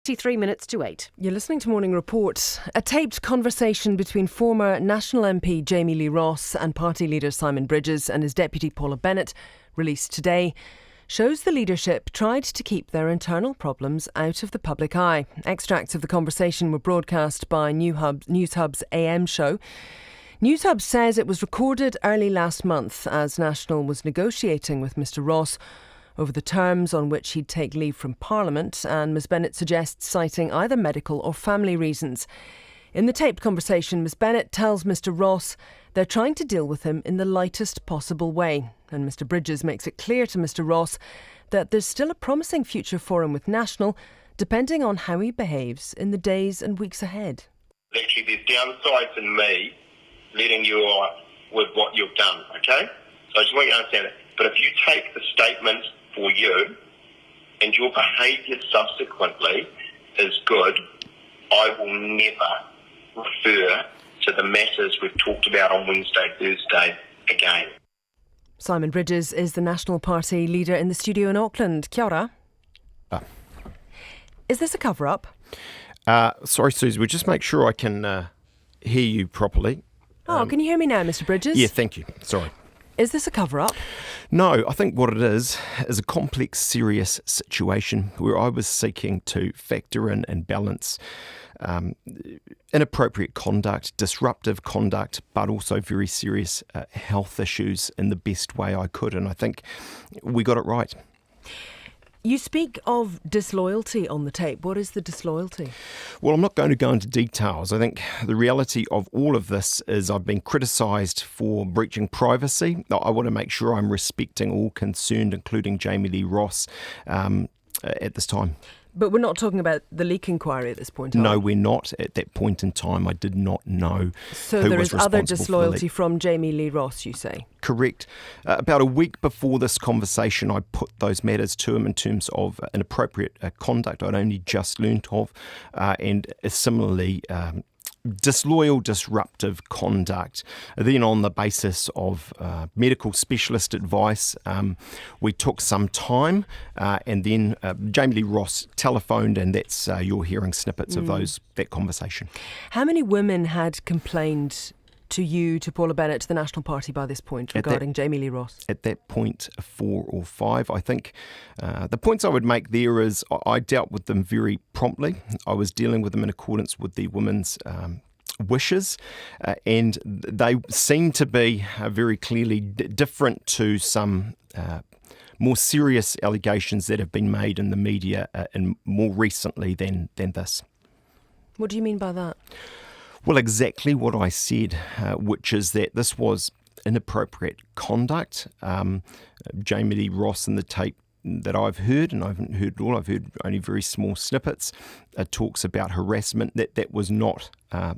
63 minutes to 8. You're listening to Morning Report. A taped conversation between former National MP Jami-Lee Ross and party leader Simon Bridges and his deputy Paula Bennett, released today, shows the leadership tried to keep their internal problems out of the public eye. Extracts of the conversation were broadcast by Newshub's AM show. Newshub says it was recorded early last month as National was negotiating with Mr Ross over the terms on which he'd take leave from Parliament, and Ms Bennett suggests citing either medical or family reasons. In the taped conversation, Ms Bennett tells Mr Ross they're trying to deal with him in the lightest possible way, and Mr Bridges makes it clear to Mr Ross that there's still a promising future for him with National, depending on how he behaves in the days and weeks ahead. Actually, there's downsides in me letting you on with what you've done, okay? So I just want you to understand it. But if you take the statement for you and your behaviour subsequently is good, I will never refer to the matters we've talked about on Wednesday, Thursday again. Simon Bridges is the National Party leader in the studio in Auckland. Kia ora. Is this a cover-up? Sorry, Susie, we'll just make sure I can hear you properly. Can you hear me now, Mr Bridges? Yeah, thank you. Sorry. Is this a cover-up? No, I think what it is a complex, serious situation where I was seeking to factor in and balance inappropriate conduct, disruptive conduct, but also very serious health issues in the best way I could. And I think we got it right. You speak of disloyalty on the tape. What is the disloyalty? Well, I'm not going to go into details. I think the reality of all of this is I've been criticised for breaching privacy. I want to make sure I'm respecting all concerned, including Jami-Lee Ross, at this time. But we're not talking about the leak inquiry at this point, are we? No, we're not. At that point in time, I did not know So who there was is other responsible disloyalty for from Jami-Lee Ross, you say? Correct. About a week before this conversation, I put those matters to him in terms of inappropriate conduct I'd only just learnt of, and similarly disloyal, disruptive conduct. Then on the basis of medical specialist advice, we took some time, and then Jami-Lee Ross telephoned, and that's you're hearing snippets of that conversation. How many women had complained to you, to Paula Bennett, to the National Party by this point regarding Jami-Lee Ross? At that point, 4 or 5. I think the points I would make there is I dealt with them very promptly. I was dealing with them in accordance with the women's wishes, and they seem to be very clearly different to some more serious allegations that have been made in the media and more recently than this. What do you mean by that? Well, exactly what I said, which is that this was inappropriate conduct. Jami-Lee Ross in the tape that I've heard, and I haven't heard it all, I've heard only very small snippets, talks about harassment. That was not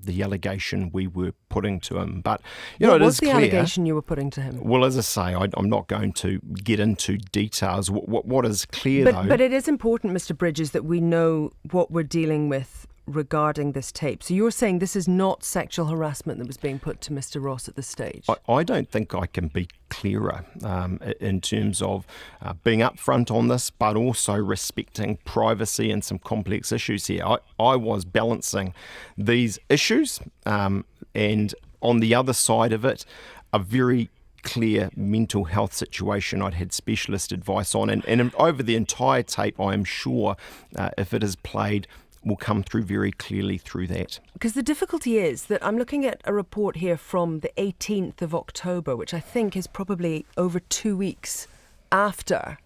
the allegation we were putting to him. But what was the allegation you were putting to him? Well, as I say, I'm not going to get into details. What is clear, though... But it is important, Mr Bridges, that we know what we're dealing with regarding this tape. So you're saying this is not sexual harassment that was being put to Mr Ross at this stage? I don't think I can be clearer in terms of being upfront on this, but also respecting privacy and some complex issues here. I was balancing these issues and on the other side of it, a very clear mental health situation I'd had specialist advice on. And over the entire tape, I am sure if it is played, will come through very clearly through that. Because the difficulty is that I'm looking at a report here from the 18th of October, which I think is probably over 2 weeks after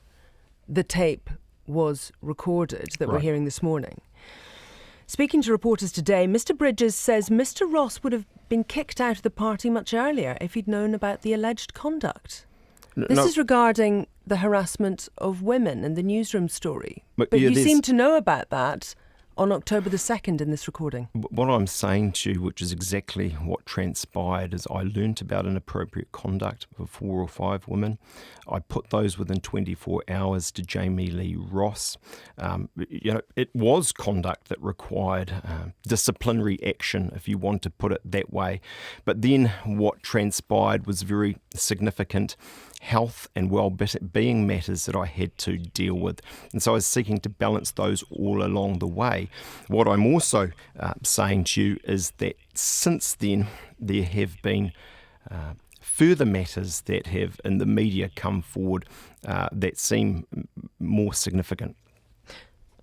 the tape was recorded that we're hearing this morning. Speaking to reporters today, Mr Bridges says Mr Ross would have been kicked out of the party much earlier if he'd known about the alleged conduct. This is regarding the harassment of women and the newsroom story. But you seem to know about that on October the 2nd in this recording. What I'm saying to you, which is exactly what transpired, is I learnt about inappropriate conduct for 4 or 5 women. I put those within 24 hours to Jami-Lee Ross. It was conduct that required disciplinary action, if you want to put it that way. But then what transpired was very significant. health and well-being matters that I had to deal with. And so I was seeking to balance those all along the way. What I'm also saying to you is that since then there have been further matters that have in the media come forward that seem more significant.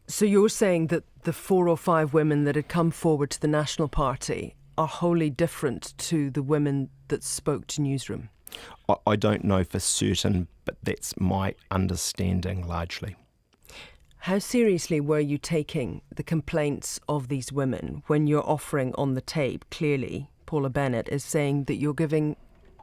So you're saying that the 4 or 5 women that had come forward to the National Party are wholly different to the women that spoke to Newsroom? I don't know for certain, but that's my understanding largely. How seriously were you taking the complaints of these women when you're offering on the tape, clearly, Paula Bennett is saying that you're giving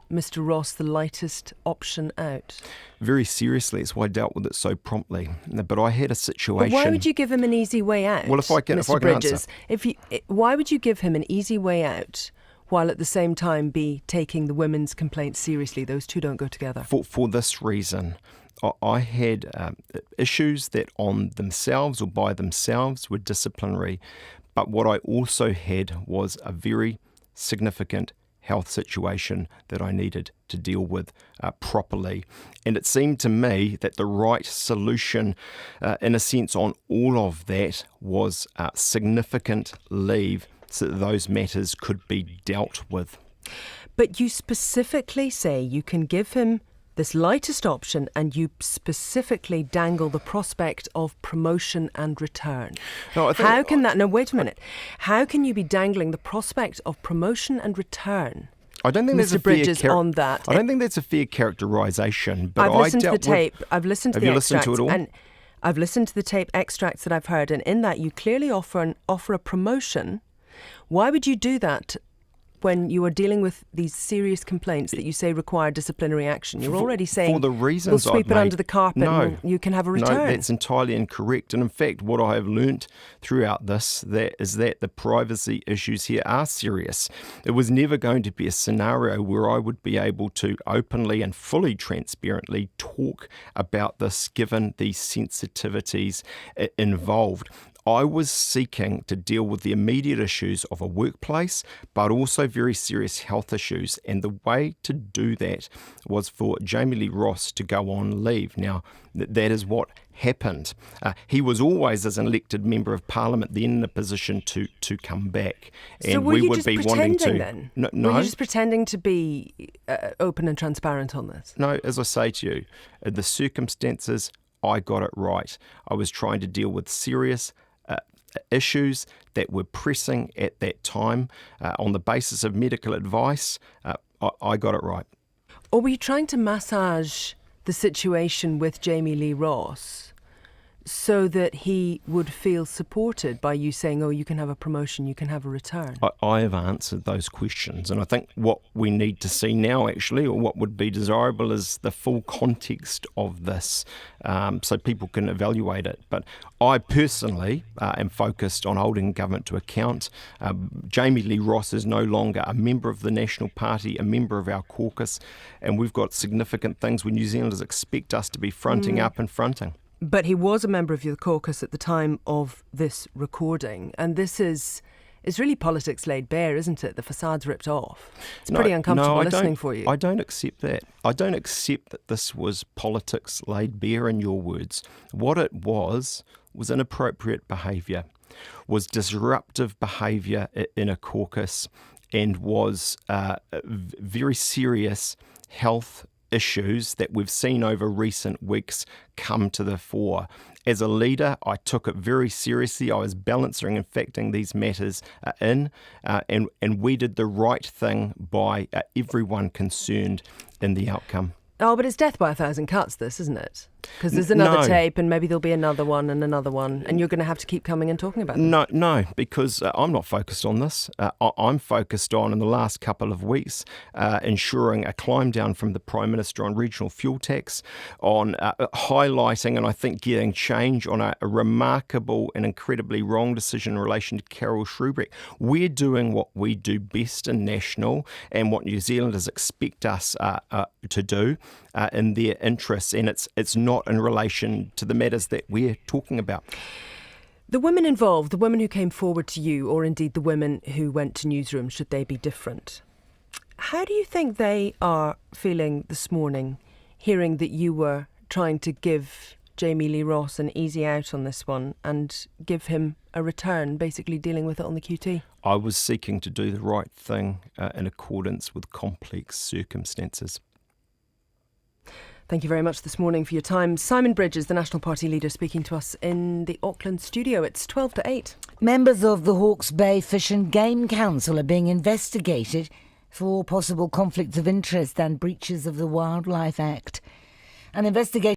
Mr. Ross the lightest option out? Very seriously, it's why I dealt with it so promptly. But I had a situation. But why would you give him an easy way out? Well, if I can Bridges, answer. Why would you give him an easy way out while at the same time be taking the women's complaints seriously? Those two don't go together. For this reason, I had issues that on themselves or by themselves were disciplinary, but what I also had was a very significant health situation that I needed to deal with properly. And it seemed to me that the right solution, in a sense, on all of that was significant leave so that those matters could be dealt with. But you specifically say you can give him this lightest option, and you specifically dangle the prospect of promotion and return. No, How can that... No, wait a minute. How can you be dangling the prospect of promotion and return? I don't think Mr. there's Bridges on that. I don't think that's a fair characterisation. But I've listened to the tape. Have you listened to it all? And I've listened to the tape extracts that I've heard, and in that you clearly offer a promotion. Why would you do that when you are dealing with these serious complaints that you say require disciplinary action? You're already saying for the reasons we'll sweep I've it made, under the carpet and you can have a return. No, that's entirely incorrect. And in fact, what I have learnt throughout this is that the privacy issues here are serious. It was never going to be a scenario where I would be able to openly and fully transparently talk about this given the sensitivities involved. I was seeking to deal with the immediate issues of a workplace, but also very serious health issues. And the way to do that was for Jami-Lee Ross to go on leave. Now, that is what happened. He was always, as an elected member of Parliament, then in a position to come back. And so were we you would just be pretending wanting to. Then? No. Were you just pretending to be open and transparent on this? No, as I say to you, in the circumstances, I got it right. I was trying to deal with serious issues that were pressing at that time on the basis of medical advice. I got it right. Or were you trying to massage the situation with Jami-Lee Ross so that he would feel supported by you saying, oh, you can have a promotion, you can have a return? I have answered those questions, and I think what we need to see now, actually, or what would be desirable, is the full context of this so people can evaluate it. But I personally am focused on holding government to account. Jami-Lee Ross is no longer a member of the National Party, a member of our caucus, and we've got significant things where New Zealanders expect us to be fronting up and fronting. But he was a member of your caucus at the time of this recording, and this is really politics laid bare, isn't it? The facade's ripped off. It's pretty uncomfortable listening for you. I don't accept that. I don't accept that this was politics laid bare, in your words. What it was inappropriate behaviour, was disruptive behaviour in a caucus, and was very serious health issues that we've seen over recent weeks come to the fore. As a leader, I took it very seriously. I was balancing and factoring these matters and we did the right thing by everyone concerned in the outcome. Oh, but it's death by 1,000 cuts, this, isn't it? Because there's another tape, and maybe there'll be another one, and you're going to have to keep coming and talking about them. No, because I'm not focused on this. I'm focused on, in the last couple of weeks, ensuring a climb down from the Prime Minister on regional fuel tax, on highlighting and I think getting change on a remarkable and incredibly wrong decision in relation to Carol Shrewbrick. We're doing what we do best in National and what New Zealanders expect us to do in their interests, and it's not in relation to the matters that we're talking about. The women involved, the women who came forward to you, or indeed the women who went to Newsroom, should they be different? How do you think they are feeling this morning hearing that you were trying to give Jami-Lee Ross an easy out on this one and give him a return, basically dealing with it on the QT? I was seeking to do the right thing in accordance with complex circumstances. Thank you very much this morning for your time. Simon Bridges, the National Party leader, speaking to us in the Auckland studio. It's 12 to 8. Members of the Hawke's Bay Fish and Game Council are being investigated for possible conflicts of interest and breaches of the Wildlife Act. An investigation